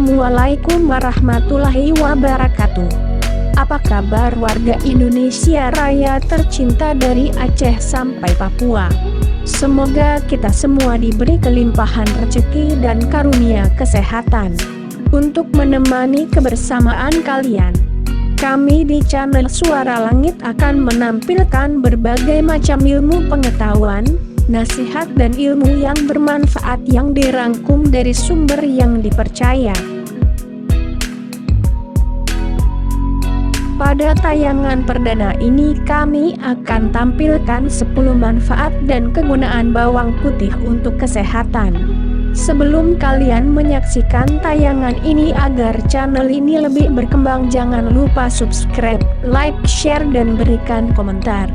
Assalamualaikum warahmatullahi wabarakatuh. Apa kabar warga Indonesia Raya tercinta dari Aceh sampai Papua? Semoga kita semua diberi kelimpahan rezeki dan karunia kesehatan untuk menemani kebersamaan kalian. Kami di channel Suara Langit akan menampilkan berbagai macam ilmu pengetahuan, nasihat dan ilmu yang bermanfaat yang dirangkum dari sumber yang dipercaya. Pada tayangan perdana ini kami akan tampilkan 10 manfaat dan kegunaan bawang putih untuk kesehatan. Sebelum kalian menyaksikan tayangan ini, agar channel ini lebih berkembang, jangan lupa subscribe, like, share dan berikan komentar.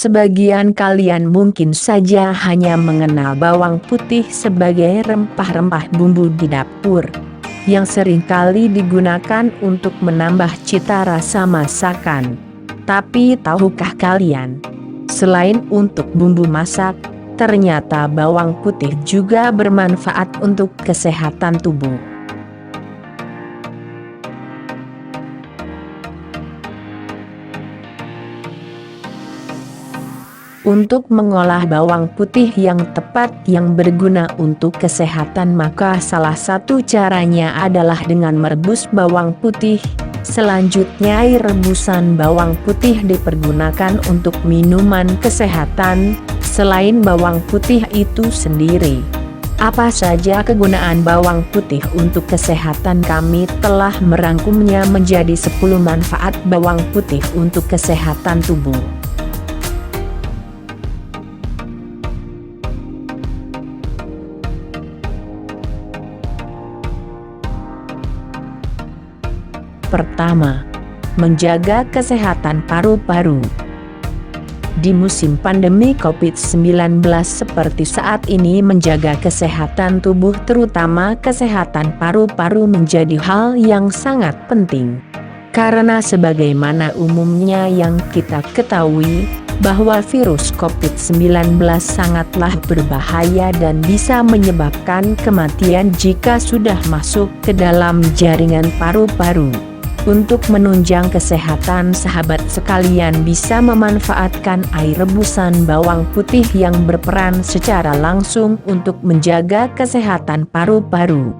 Sebagian kalian mungkin saja hanya mengenal bawang putih sebagai rempah-rempah bumbu di dapur, yang seringkali digunakan untuk menambah cita rasa masakan. Tapi tahukah kalian, selain untuk bumbu masak, ternyata bawang putih juga bermanfaat untuk kesehatan tubuh. Untuk mengolah bawang putih yang tepat yang berguna untuk kesehatan, maka salah satu caranya adalah dengan merebus bawang putih. Selanjutnya, air rebusan bawang putih dipergunakan untuk minuman kesehatan. Selain bawang putih itu sendiri, apa saja kegunaan bawang putih untuk kesehatan? Kami telah merangkumnya menjadi 10 manfaat bawang putih untuk kesehatan tubuh. Pertama, menjaga kesehatan paru-paru. Di musim pandemi COVID-19 seperti saat ini, menjaga kesehatan tubuh terutama kesehatan paru-paru menjadi hal yang sangat penting. Karena sebagaimana umumnya yang kita ketahui, bahwa virus COVID-19 sangatlah berbahaya dan bisa menyebabkan kematian jika sudah masuk ke dalam jaringan paru-paru. Untuk menunjang kesehatan, sahabat sekalian bisa memanfaatkan air rebusan bawang putih yang berperan secara langsung untuk menjaga kesehatan paru-paru.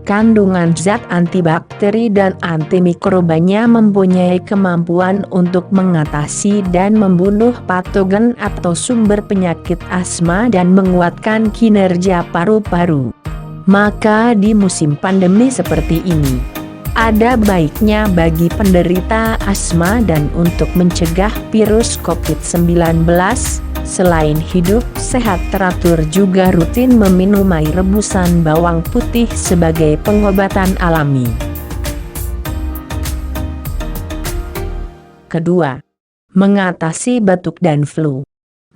Kandungan zat antibakteri dan antimikrobanya mempunyai kemampuan untuk mengatasi dan membunuh patogen atau sumber penyakit asma dan menguatkan kinerja paru-paru. Maka di musim pandemi seperti ini, ada baiknya bagi penderita asma dan untuk mencegah virus COVID-19, selain hidup sehat teratur, juga rutin meminum air rebusan bawang putih sebagai pengobatan alami. Kedua, mengatasi batuk dan flu.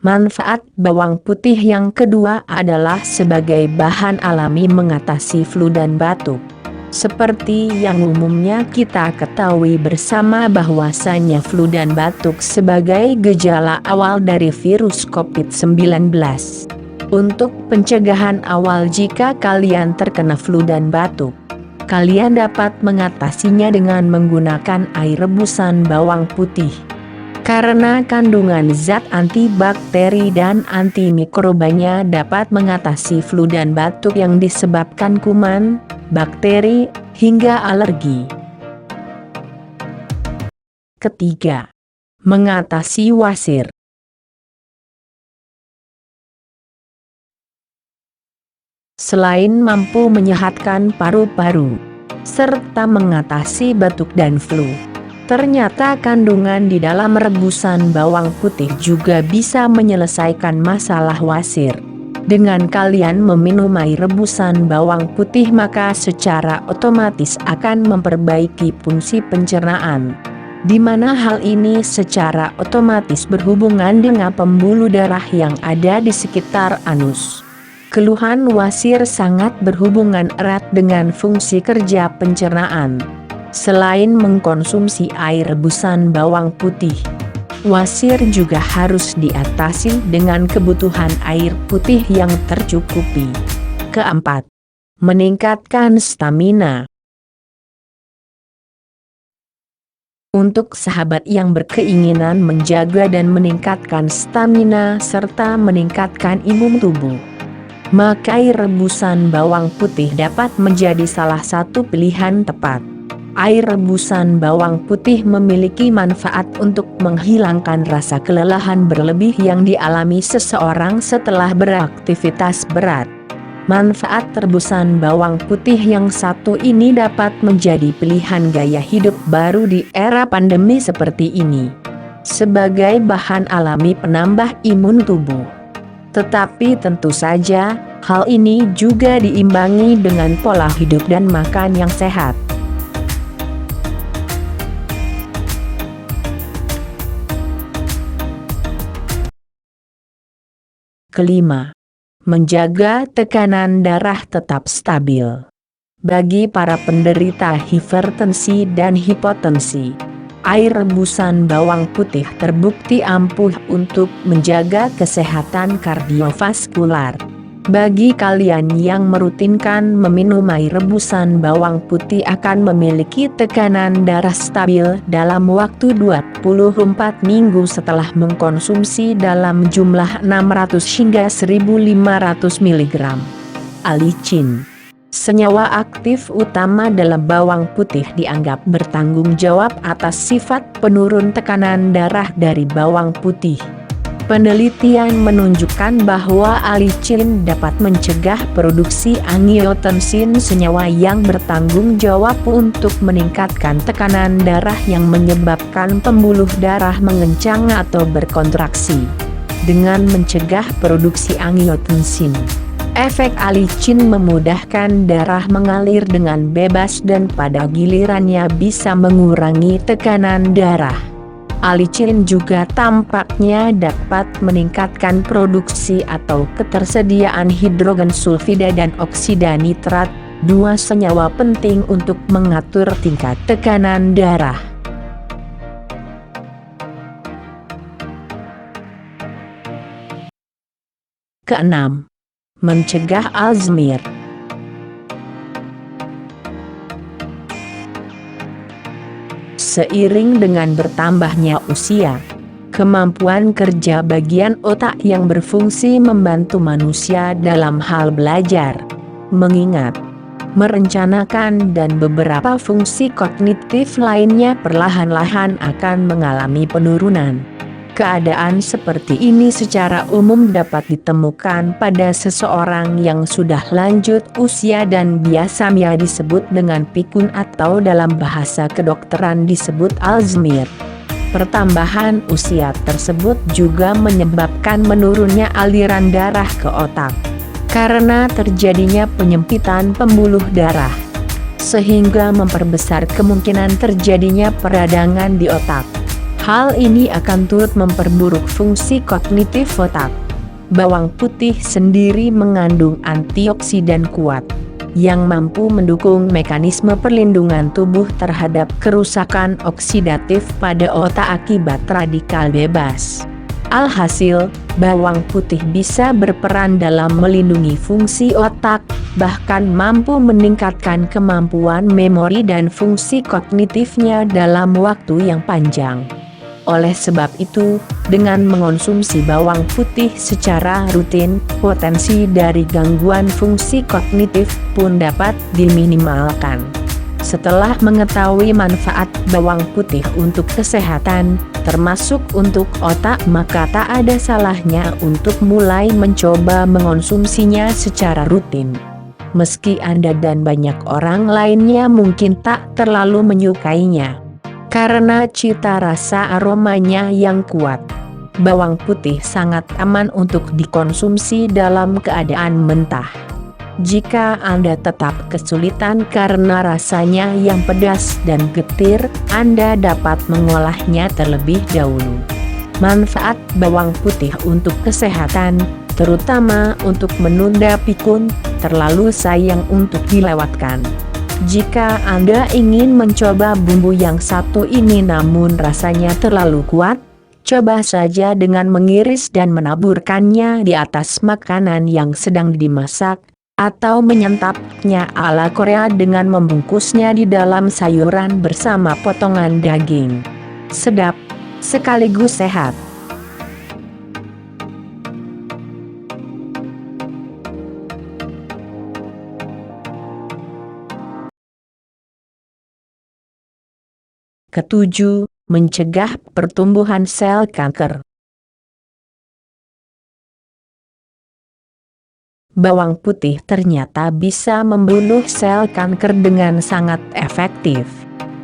Manfaat bawang putih yang kedua adalah sebagai bahan alami mengatasi flu dan batuk. Seperti yang umumnya kita ketahui bersama bahwasanya flu dan batuk sebagai gejala awal dari virus COVID-19. Untuk pencegahan awal jika kalian terkena flu dan batuk, kalian dapat mengatasinya dengan menggunakan air rebusan bawang putih. Karena kandungan zat antibakteri dan antimikrobanya dapat mengatasi flu dan batuk yang disebabkan kuman, bakteri, hingga alergi. Ketiga, mengatasi wasir. Selain mampu menyehatkan paru-paru, serta mengatasi batuk dan flu, ternyata kandungan di dalam rebusan bawang putih juga bisa menyelesaikan masalah wasir. Dengan kalian meminum air rebusan bawang putih, maka secara otomatis akan memperbaiki fungsi pencernaan. di mana hal ini secara otomatis berhubungan dengan pembuluh darah yang ada di sekitar anus. Keluhan wasir sangat berhubungan erat dengan fungsi kerja pencernaan. Selain mengkonsumsi air rebusan bawang putih, wasir juga harus diatasi dengan kebutuhan air putih yang tercukupi. Keempat, meningkatkan stamina. Untuk sahabat yang berkeinginan menjaga dan meningkatkan stamina serta meningkatkan imun tubuh, maka air rebusan bawang putih dapat menjadi salah satu pilihan tepat. Air rebusan bawang putih memiliki manfaat untuk menghilangkan rasa kelelahan berlebih yang dialami seseorang setelah beraktivitas berat. Manfaat rebusan bawang putih yang satu ini dapat menjadi pilihan gaya hidup baru di era pandemi seperti ini, sebagai bahan alami penambah imun tubuh. Tetapi tentu saja, hal ini juga diimbangi dengan pola hidup dan makan yang sehat. Kelima, menjaga tekanan darah tetap stabil. Bagi para penderita hipertensi dan hipotensi, air rebusan bawang putih terbukti ampuh untuk menjaga kesehatan kardiovaskular. Bagi kalian yang merutinkan meminum air rebusan bawang putih akan memiliki tekanan darah stabil dalam waktu 24 minggu setelah mengkonsumsi dalam jumlah 600 hingga 1500 mg. Alicin, senyawa aktif utama dalam bawang putih, dianggap bertanggung jawab atas sifat penurun tekanan darah dari bawang putih. Penelitian menunjukkan bahwa alicin dapat mencegah produksi angiotensin, senyawa yang bertanggung jawab untuk meningkatkan tekanan darah yang menyebabkan pembuluh darah mengencang atau berkontraksi. Dengan mencegah produksi angiotensin, efek alicin memudahkan darah mengalir dengan bebas dan pada gilirannya bisa mengurangi tekanan darah. Alicin juga tampaknya dapat meningkatkan produksi atau ketersediaan hidrogen sulfida dan oksida nitrat, dua senyawa penting untuk mengatur tingkat tekanan darah. Keenam, mencegah Alzheimer. Seiring dengan bertambahnya usia, kemampuan kerja bagian otak yang berfungsi membantu manusia dalam hal belajar, mengingat, merencanakan dan beberapa fungsi kognitif lainnya perlahan-lahan akan mengalami penurunan. Keadaan seperti ini secara umum dapat ditemukan pada seseorang yang sudah lanjut usia dan biasanya disebut dengan pikun atau dalam bahasa kedokteran disebut Alzheimer. Pertambahan usia tersebut juga menyebabkan menurunnya aliran darah ke otak, karena terjadinya penyempitan pembuluh darah, sehingga memperbesar kemungkinan terjadinya peradangan di otak. Hal ini akan turut memperburuk fungsi kognitif otak. Bawang putih sendiri mengandung antioksidan kuat, yang mampu mendukung mekanisme perlindungan tubuh terhadap kerusakan oksidatif pada otak akibat radikal bebas. Alhasil, bawang putih bisa berperan dalam melindungi fungsi otak, bahkan mampu meningkatkan kemampuan memori dan fungsi kognitifnya dalam waktu yang panjang. Oleh sebab itu, dengan mengonsumsi bawang putih secara rutin, potensi dari gangguan fungsi kognitif pun dapat diminimalkan. Setelah mengetahui manfaat bawang putih untuk kesehatan, termasuk untuk otak, maka tak ada salahnya untuk mulai mencoba mengonsumsinya secara rutin. Meski Anda dan banyak orang lainnya mungkin tak terlalu menyukainya, karena cita rasa aromanya yang kuat. Bawang putih sangat aman untuk dikonsumsi dalam keadaan mentah. Jika Anda tetap kesulitan karena rasanya yang pedas dan getir, Anda dapat mengolahnya terlebih dahulu. Manfaat bawang putih untuk kesehatan, terutama untuk menunda pikun, terlalu sayang untuk dilewatkan. Jika Anda ingin mencoba bumbu yang satu ini namun rasanya terlalu kuat, coba saja dengan mengiris dan menaburkannya di atas makanan yang sedang dimasak, atau menyantapnya ala Korea dengan membungkusnya di dalam sayuran bersama potongan daging. Sedap, sekaligus sehat. Ketujuh, mencegah pertumbuhan sel kanker. Bawang putih ternyata bisa membunuh sel kanker dengan sangat efektif.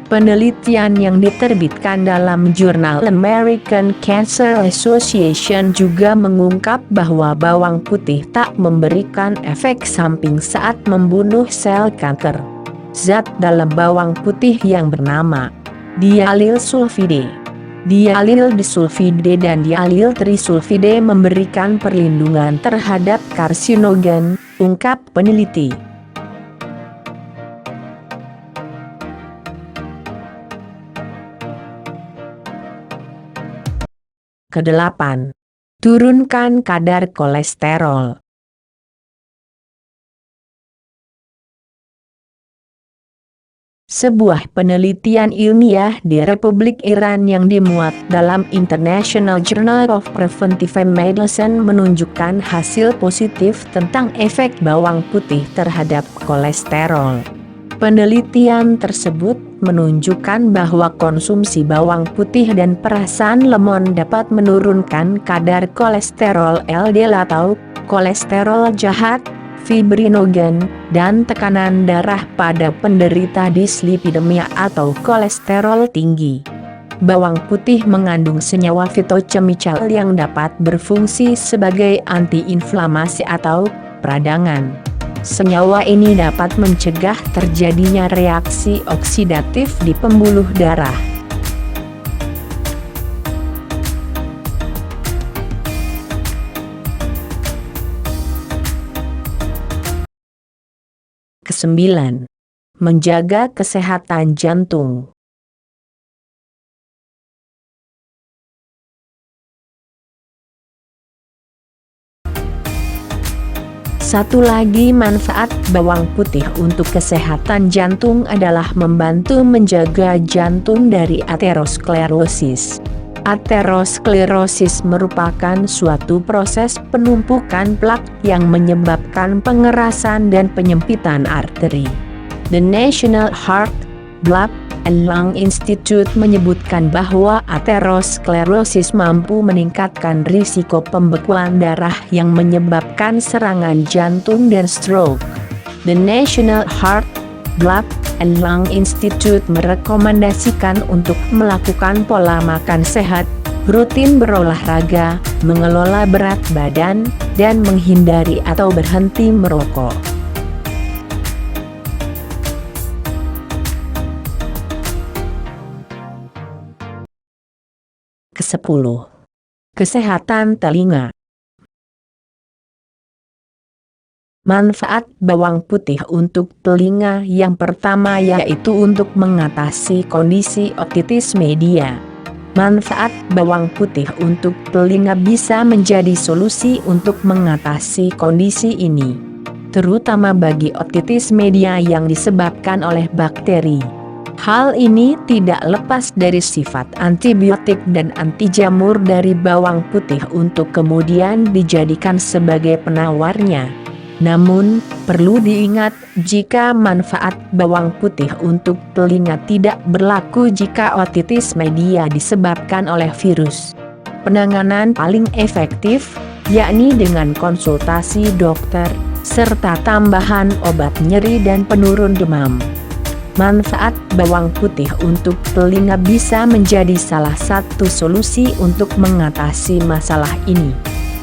Penelitian yang diterbitkan dalam jurnal American Cancer Association juga mengungkap bahwa bawang putih tak memberikan efek samping saat membunuh sel kanker. Zat dalam bawang putih yang bernama dialil sulfide, dialil disulfide dan dialil trisulfide memberikan perlindungan terhadap karsinogen, ungkap peneliti. Kedelapan, turunkan kadar kolesterol. Sebuah penelitian ilmiah di Republik Iran yang dimuat dalam International Journal of Preventive Medicine menunjukkan hasil positif tentang efek bawang putih terhadap kolesterol. Penelitian tersebut menunjukkan bahwa konsumsi bawang putih dan perasan lemon dapat menurunkan kadar kolesterol LDL atau kolesterol jahat, fibrinogen, dan tekanan darah pada penderita dislipidemia atau kolesterol tinggi. Bawang putih mengandung senyawa fitochemical yang dapat berfungsi sebagai antiinflamasi atau peradangan. Senyawa ini dapat mencegah terjadinya reaksi oksidatif di pembuluh darah. Kesembilan, menjaga kesehatan jantung. Satu lagi manfaat bawang putih untuk kesehatan jantung adalah membantu menjaga jantung dari aterosklerosis. Aterosklerosis merupakan suatu proses penumpukan plak yang menyebabkan pengerasan dan penyempitan arteri. The National Heart, Blood, and Lung Institute menyebutkan bahwa aterosklerosis mampu meningkatkan risiko pembekuan darah yang menyebabkan serangan jantung dan stroke. The National Heart, Blood, and Lung Institute merekomendasikan untuk melakukan pola makan sehat, rutin berolahraga, mengelola berat badan, dan menghindari atau berhenti merokok. Kesepuluh, kesehatan telinga. Manfaat bawang putih untuk telinga yang pertama yaitu untuk mengatasi kondisi otitis media. Manfaat bawang putih untuk telinga bisa menjadi solusi untuk mengatasi kondisi ini, terutama bagi otitis media yang disebabkan oleh bakteri. Hal ini tidak lepas dari sifat antibiotik dan anti jamur dari bawang putih untuk kemudian dijadikan sebagai penawarnya. Namun, perlu diingat jika manfaat bawang putih untuk telinga tidak berlaku jika otitis media disebabkan oleh virus. Penanganan paling efektif, yakni dengan konsultasi dokter, serta tambahan obat nyeri dan penurun demam. Manfaat bawang putih untuk telinga bisa menjadi salah satu solusi untuk mengatasi masalah ini.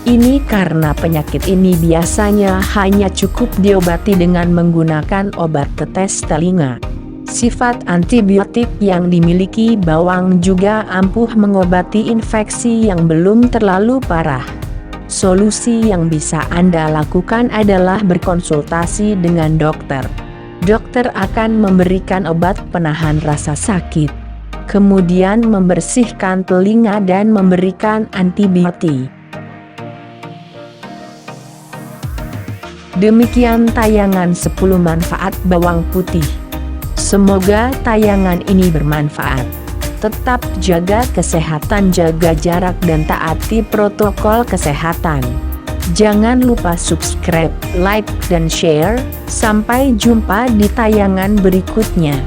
Ini karena penyakit ini biasanya hanya cukup diobati dengan menggunakan obat tetes telinga. Sifat antibiotik yang dimiliki bawang juga ampuh mengobati infeksi yang belum terlalu parah. Solusi yang bisa Anda lakukan adalah berkonsultasi dengan dokter. Dokter akan memberikan obat penahan rasa sakit, kemudian membersihkan telinga dan memberikan antibiotik. Demikian tayangan 10 manfaat bawang putih. Semoga tayangan ini bermanfaat. Tetap jaga kesehatan, jaga jarak dan taati protokol kesehatan. Jangan lupa subscribe, like, dan share. Sampai jumpa di tayangan berikutnya.